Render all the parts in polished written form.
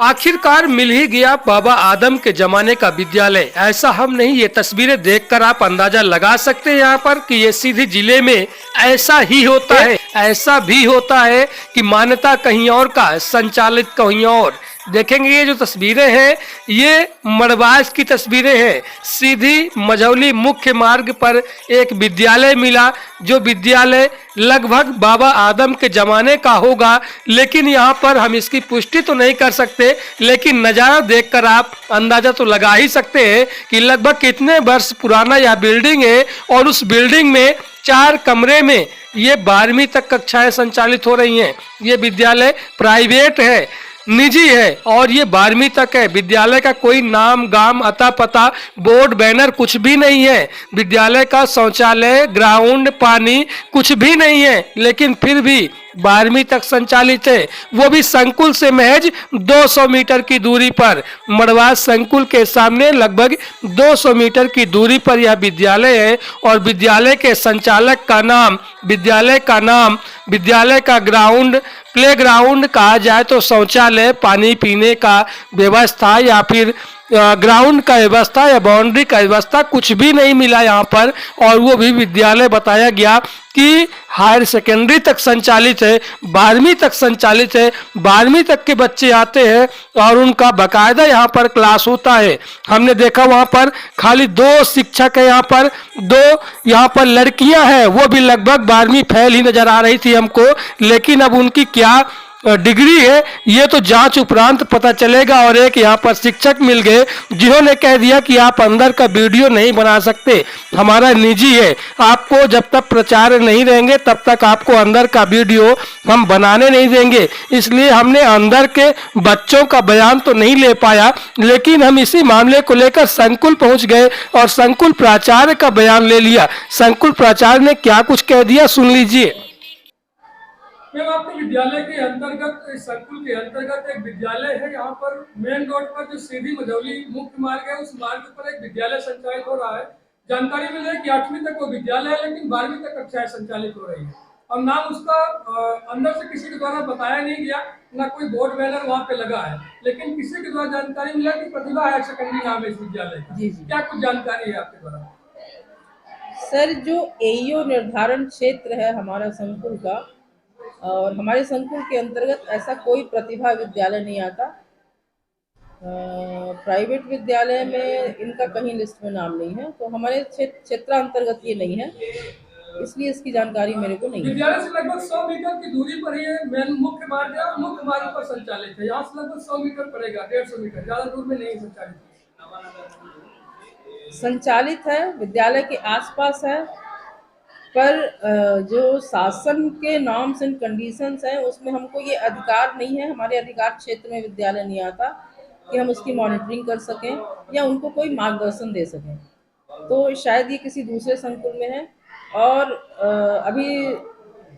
आखिरकार मिल ही गया बाबा आदम के जमाने का विद्यालय। ऐसा हम नहीं, ये तस्वीरें देखकर आप अंदाजा लगा सकते हैं यहाँ पर कि ये सीधी जिले में ऐसा ही होता है। ऐसा भी होता है कि मान्यता कहीं और का, संचालित कहीं और। देखेंगे ये जो तस्वीरें हैं ये मड़वास की तस्वीरें हैं। सीधी मझौली मुख्य मार्ग पर एक विद्यालय मिला, जो विद्यालय लगभग बाबा आदम के जमाने का होगा, लेकिन यहाँ पर हम इसकी पुष्टि तो नहीं कर सकते, लेकिन नज़ारा देखकर आप अंदाजा तो लगा ही सकते हैं कि लगभग कितने वर्ष पुराना यह बिल्डिंग है। और उस बिल्डिंग में 4 कमरे में ये 12वीं तक कक्षाएं संचालित हो रही हैं। ये विद्यालय प्राइवेट है, निजी है और ये 12वीं तक है। विद्यालय का कोई नाम, गाम, अता पता, बोर्ड, बैनर कुछ भी नहीं है। विद्यालय का शौचालय, ग्राउंड, पानी कुछ भी नहीं है, लेकिन फिर भी 12वीं तक संचालित है, वो भी संकुल से महज 200 मीटर की दूरी पर। मड़वास संकुल के सामने लगभग 200 मीटर की दूरी पर यह विद्यालय है। और विद्यालय के संचालक का नाम, विद्यालय का ग्राउंड, प्ले ग्राउंड कहा जाए तो शौचालय, पानी पीने का व्यवस्था या फिर ग्राउंड का व्यवस्था या बाउंड्री का व्यवस्था कुछ भी नहीं मिला यहाँ पर। और वो भी विद्यालय बताया गया कि हायर सेकेंडरी तक संचालित है, 12वीं तक संचालित है। 12वीं तक के बच्चे आते हैं और उनका बाकायदा यहाँ पर क्लास होता है। हमने देखा वहाँ पर खाली 2 शिक्षक है, यहाँ पर 2 यहाँ पर लड़कियाँ हैं, वो भी लगभग 12वीं फेल ही नजर आ रही थी हमको। लेकिन अब उनकी क्या डिग्री है ये तो जांच उपरांत पता चलेगा। और एक यहाँ पर शिक्षक मिल गए जिन्होंने कह दिया कि आप अंदर का वीडियो नहीं बना सकते, हमारा निजी है, आपको जब तक प्रचार नहीं देंगे तब तक आपको अंदर का वीडियो हम बनाने नहीं देंगे। इसलिए हमने अंदर के बच्चों का बयान तो नहीं ले पाया, लेकिन हम इसी मामले को लेकर संकुल पहुंच गए और संकुल प्राचार्य का बयान ले लिया। संकुल प्राचार्य ने क्या कुछ कह दिया सुन लीजिए। मैम, आपके विद्यालय के अंतर्गत, संकुल के अंतर्गत एक विद्यालय है। यहाँ पर मेन रोड पर जो सीधी मझौली मुख्य मार्ग है, उस मार्ग पर एक विद्यालय संचालित हो रहा है। जानकारी मिली है कि 8वीं तक वो विद्यालय है, लेकिन 12वीं तक कक्षाएं संचालित हो रही है। और नाम उसका अंदर से किसी के द्वारा बताया नहीं गया, ना कोई बोर्ड बैनर वहाँ पे लगा है, लेकिन किसी के द्वारा जानकारी मिला कि प्रतिभा हायर सेकेंडरी नाम है इस विद्यालय का। क्या कुछ जानकारी है आपके द्वारा? सर, जो एईओ निर्धारण क्षेत्र है हमारा संकुल का, और हमारे संकुल के अंतर्गत ऐसा कोई प्रतिभा विद्यालय नहीं आता। प्राइवेट विद्यालय में इनका कहीं लिस्ट में नाम नहीं है, तो हमारे क्षेत्रांतर्गत ये नहीं है, इसलिए इसकी जानकारी मेरे को नहीं है। विद्यालय से लगभग 100 मीटर की दूरी पर ये मेन मुख्य मार्ग है और मुख्य मार्ग पर संचालित है। यहाँ से लगभग 100 मीटर पड़ेगा, 150 मीटर, ज्यादा दूर में नहीं संचालित है, विद्यालय के आसपास है, पर जो शासन के नॉर्म्स एंड कंडीशंस हैं उसमें हमको ये अधिकार नहीं है, हमारे अधिकार क्षेत्र में विद्यालय नहीं आता कि हम उसकी मॉनिटरिंग कर सकें या उनको कोई मार्गदर्शन दे सकें। तो शायद ये किसी दूसरे संकुल में है। और अभी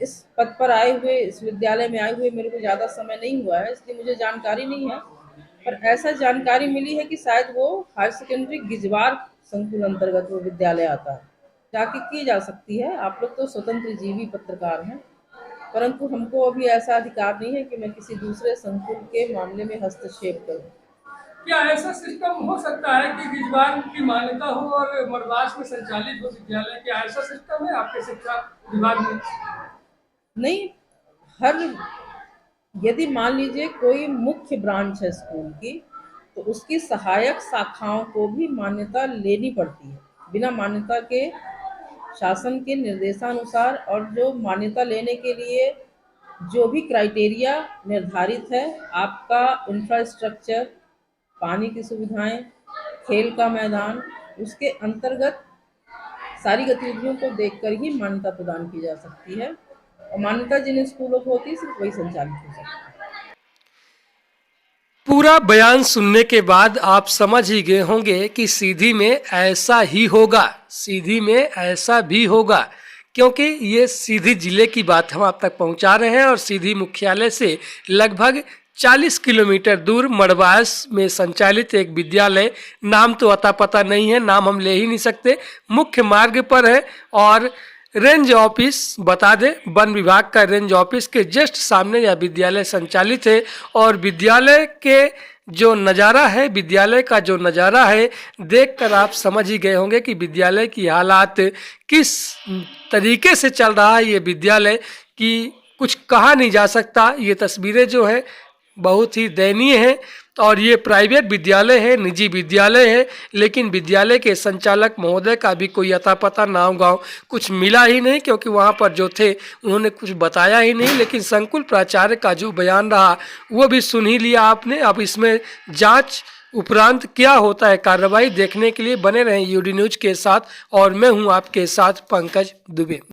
इस पद पर आए हुए, इस विद्यालय में आए हुए मेरे को ज़्यादा समय नहीं हुआ है, इसलिए मुझे जानकारी नहीं है। पर ऐसा जानकारी मिली है कि शायद वो हायर सेकेंडरी गिजवार संकुल अंतर्गत वो विद्यालय आता है। जाके की जा सकती है, आप लोग तो स्वतंत्र जीवी पत्रकार हैं, परंतु हमको अभी ऐसा अधिकार नहीं है कि मैं किसी दूसरे संकुल के मामले में हस्तक्षेप करूं। क्या ऐसा सिस्टम हो सकता है कि गिजवार की मान्यता हो और मड़वास में संचालित हो विद्यालय? क्या ऐसा सिस्टम है आपके शिक्षा विभाग में? नहीं, यदि मान लीजिए कोई मुख्य ब्रांच है स्कूल की, तो उसकी सहायक शाखाओं को भी मान्यता लेनी पड़ती है। बिना मान्यता के, शासन के निर्देशानुसार और जो मान्यता लेने के लिए जो भी क्राइटेरिया निर्धारित है, आपका इंफ्रास्ट्रक्चर, पानी की सुविधाएं, खेल का मैदान, उसके अंतर्गत सारी गतिविधियों को देखकर ही मान्यता प्रदान की जा सकती है। और मान्यता जिन स्कूलों को होती है सिर्फ वही संचालित हो सकती है। पूरा बयान सुनने के बाद आप समझ ही गए होंगे कि सीधी में ऐसा ही होगा, सीधी में ऐसा भी होगा, क्योंकि ये सीधी जिले की बात हम आप तक पहुंचा रहे हैं। और सीधी मुख्यालय से लगभग 40 किलोमीटर दूर मड़वास में संचालित एक विद्यालय, नाम तो अता पता नहीं है, नाम हम ले ही नहीं सकते, मुख्य मार्ग पर है। और रेंज ऑफिस बता दें, वन विभाग का रेंज ऑफिस के जस्ट सामने यह विद्यालय संचालित है। और विद्यालय के जो नज़ारा है, विद्यालय का जो नज़ारा है, देखकर आप समझ ही गए होंगे कि विद्यालय की हालात किस तरीके से चल रहा है ये विद्यालय कि कुछ कहा नहीं जा सकता। ये तस्वीरें जो है बहुत ही दयनीय है और ये प्राइवेट विद्यालय है, निजी विद्यालय है, लेकिन विद्यालय के संचालक महोदय का भी कोई अता पता नाम गाँव कुछ मिला ही नहीं, क्योंकि वहाँ पर जो थे उन्होंने कुछ बताया ही नहीं। लेकिन संकुल प्राचार्य का जो बयान रहा वो भी सुन ही लिया आपने। अब इसमें जांच उपरांत क्या होता है कार्रवाई देखने के लिए बने रहें यूडी न्यूज के साथ, और मैं हूँ आपके साथ पंकज दुबे।